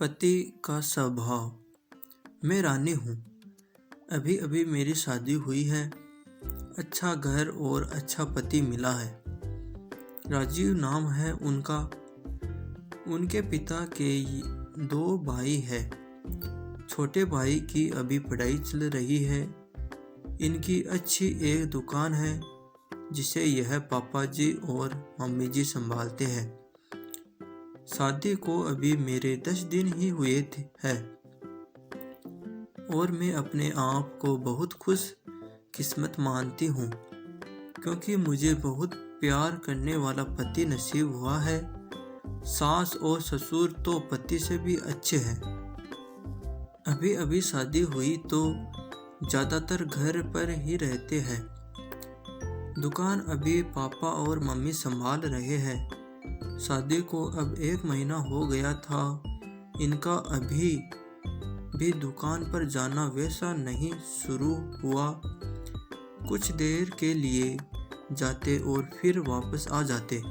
पति का स्वभाव। मैं रानी हूँ। अभी अभी मेरी शादी हुई है। अच्छा घर और अच्छा पति मिला है। राजीव नाम है उनका। उनके पिता के 2 भाई है। छोटे भाई की अभी पढ़ाई चल रही है। इनकी अच्छी एक दुकान है जिसे यह पापा जी और मम्मी जी संभालते हैं। शादी को अभी मेरे 10 दिन ही हुए है और मैं अपने आप को बहुत खुश किस्मत मानती हूँ क्योंकि मुझे बहुत प्यार करने वाला पति नसीब हुआ है। सास और ससुर तो पति से भी अच्छे हैं। अभी अभी शादी हुई तो ज़्यादातर घर पर ही रहते हैं। दुकान अभी पापा और मम्मी संभाल रहे हैं। शादी को अब 1 महीना हो गया था। इनका अभी भी दुकान पर जाना वैसा नहीं शुरू हुआ। कुछ देर के लिए जाते और फिर वापस आ जाते।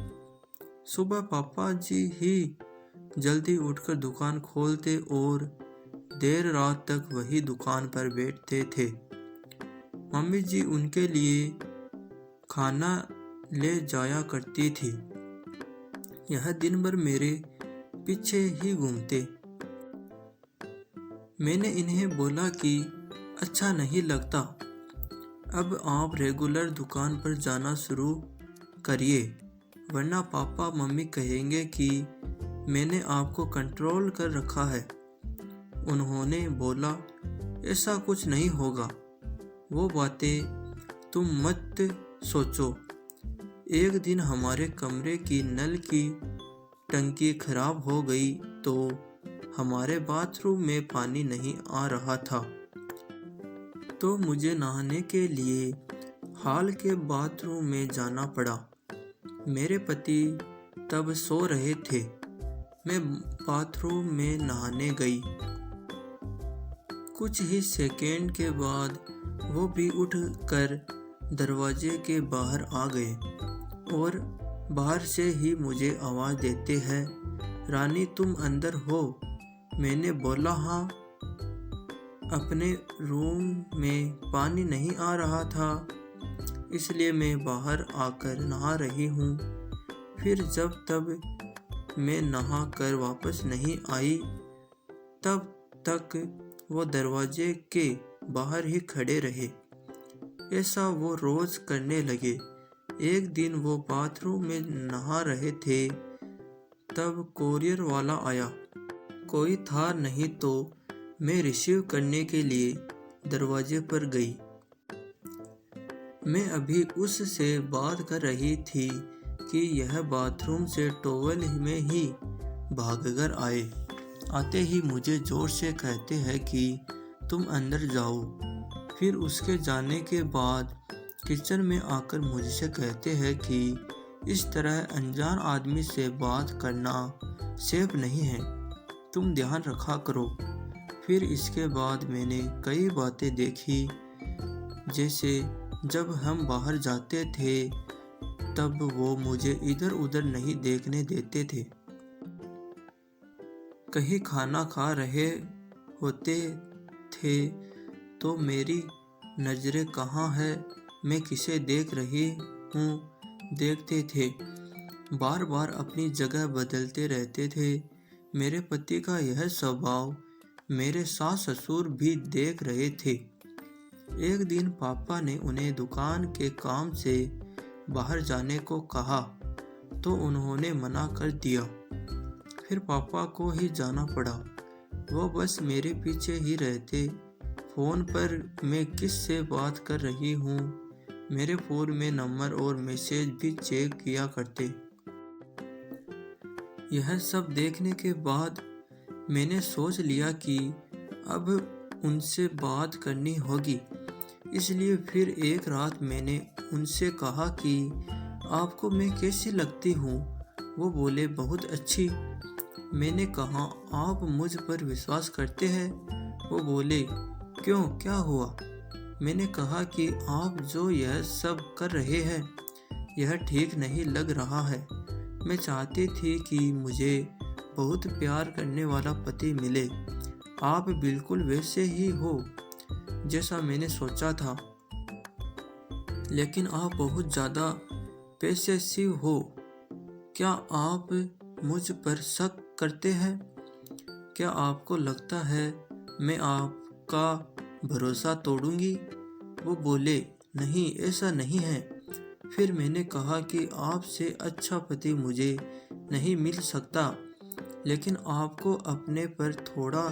सुबह पापा जी ही जल्दी उठकर दुकान खोलते और देर रात तक वही दुकान पर बैठते थे। मम्मी जी उनके लिए खाना ले जाया करती थी। यह दिन भर मेरे पीछे ही घूमते। मैंने इन्हें बोला कि अच्छा नहीं लगता, अब आप रेगुलर दुकान पर जाना शुरू करिए, वरना पापा मम्मी कहेंगे कि मैंने आपको कंट्रोल कर रखा है। उन्होंने बोला ऐसा कुछ नहीं होगा, वो बातें तुम मत सोचो। एक दिन हमारे कमरे की नल की टंकी खराब हो गई तो हमारे बाथरूम में पानी नहीं आ रहा था, तो मुझे नहाने के लिए हॉल के बाथरूम में जाना पड़ा। मेरे पति तब सो रहे थे। मैं बाथरूम में नहाने गई। कुछ ही सेकेंड के बाद वो भी उठ कर दरवाजे के बाहर आ गए और बाहर से ही मुझे आवाज़ देते हैं, रानी तुम अंदर हो? मैंने बोला हाँ। अपने रूम में पानी नहीं आ रहा था, इसलिए मैं बाहर आकर नहा रही हूँ। फिर जब तब मैं नहा कर वापस नहीं आई तब तक वो दरवाजे के बाहर ही खड़े रहे। ऐसा वो रोज करने लगे। एक दिन वो बाथरूम में नहा रहे थे, तब कोरियर वाला आया। कोई था नहीं तो मैं रिसीव करने के लिए दरवाजे पर गई। मैं अभी उससे बात कर रही थी कि यह बाथरूम से टॉवल में ही भागकर आए। आते ही मुझे जोर से कहते हैं कि तुम अंदर जाओ। फिर उसके जाने के बाद किचन में आकर मुझसे कहते हैं कि इस तरह अनजान आदमी से बात करना सेफ नहीं है, तुम ध्यान रखा करो। फिर इसके बाद मैंने कई बातें देखी, जैसे जब हम बाहर जाते थे तब वो मुझे इधर उधर नहीं देखने देते थे। कहीं खाना खा रहे होते थे तो मेरी नज़रें कहाँ है, मैं किसे देख रही हूँ, देखते थे। बार बार अपनी जगह बदलते रहते थे। मेरे पति का यह स्वभाव मेरे सास ससुर भी देख रहे थे। एक दिन पापा ने उन्हें दुकान के काम से बाहर जाने को कहा तो उन्होंने मना कर दिया। फिर पापा को ही जाना पड़ा। वो बस मेरे पीछे ही रहते। फ़ोन पर मैं किससे बात कर रही हूँ, मेरे फ़ोन में नंबर और मैसेज भी चेक किया करते। यह सब देखने के बाद मैंने सोच लिया कि अब उनसे बात करनी होगी। इसलिए फिर एक रात मैंने उनसे कहा कि आपको मैं कैसी लगती हूँ? वो बोले बहुत अच्छी। मैंने कहा आप मुझ पर विश्वास करते हैं? वो बोले क्यों, क्या हुआ? मैंने कहा कि आप जो यह सब कर रहे हैं यह ठीक नहीं लग रहा है। मैं चाहती थी कि मुझे बहुत प्यार करने वाला पति मिले। आप बिल्कुल वैसे ही हो जैसा मैंने सोचा था, लेकिन आप बहुत ज़्यादा पॉसेसिव हो। क्या आप मुझ पर शक करते हैं? क्या आपको लगता है मैं आपका भरोसा तोड़ूंगी? वो बोले, नहीं, ऐसा नहीं है। फिर मैंने कहा कि आपसे अच्छा पति मुझे नहीं मिल सकता, लेकिन आपको अपने पर थोड़ा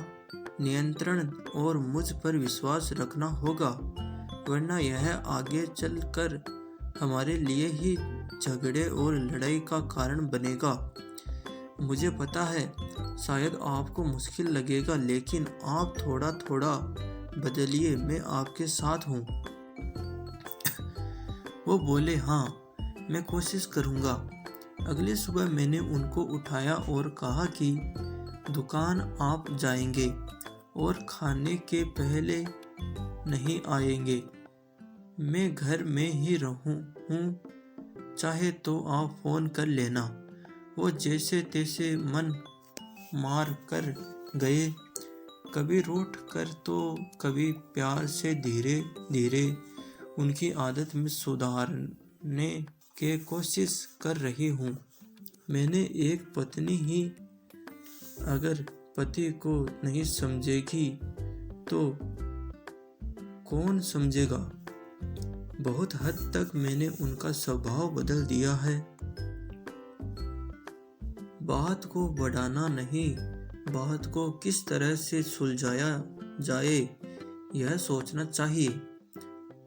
नियंत्रण और मुझ पर विश्वास रखना होगा, वरना यह आगे चलकर हमारे लिए ही झगड़े और लड़ाई का कारण बनेगा। मुझे पता है शायद आपको मुश्किल लगेगा, लेकिन आप थोड़ा थोड़ा बदलिए, मैं आपके साथ हूँ। वो बोले, हाँ, मैं कोशिश करूँगा। अगली सुबह मैंने उनको उठाया और कहा कि दुकान आप जाएंगे और खाने के पहले नहीं आएंगे। मैं घर में ही हूँ, चाहे तो आप फ़ोन कर लेना। वो जैसे तैसे मन मार कर गए, कभी रूठ कर तो कभी प्यार से। धीरे धीरे उनकी आदत में सुधारने की कोशिश कर रही हूँ। मैंने एक पत्नी ही अगर पति को नहीं समझेगी तो कौन समझेगा? बहुत हद तक मैंने उनका स्वभाव बदल दिया है। बात को बढ़ाना नहीं, बात को किस तरह से सुलझाया जाए यह सोचना चाहिए।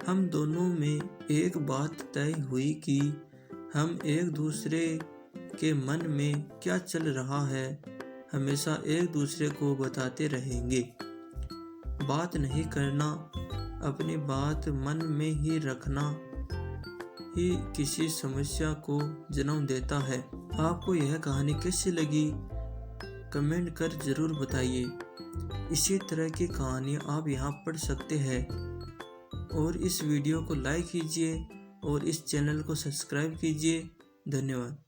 हम दोनों में एक बात तय हुई कि हम एक दूसरे के मन में क्या चल रहा है हमेशा एक दूसरे को बताते रहेंगे। बात नहीं करना, अपनी बात मन में ही रखना ही किसी समस्या को जन्म देता है। आपको यह कहानी कैसी लगी कमेंट कर ज़रूर बताइए। इसी तरह की कहानियाँ आप यहाँ पढ़ सकते हैं। और इस वीडियो को लाइक कीजिए और इस चैनल को सब्सक्राइब कीजिए। धन्यवाद।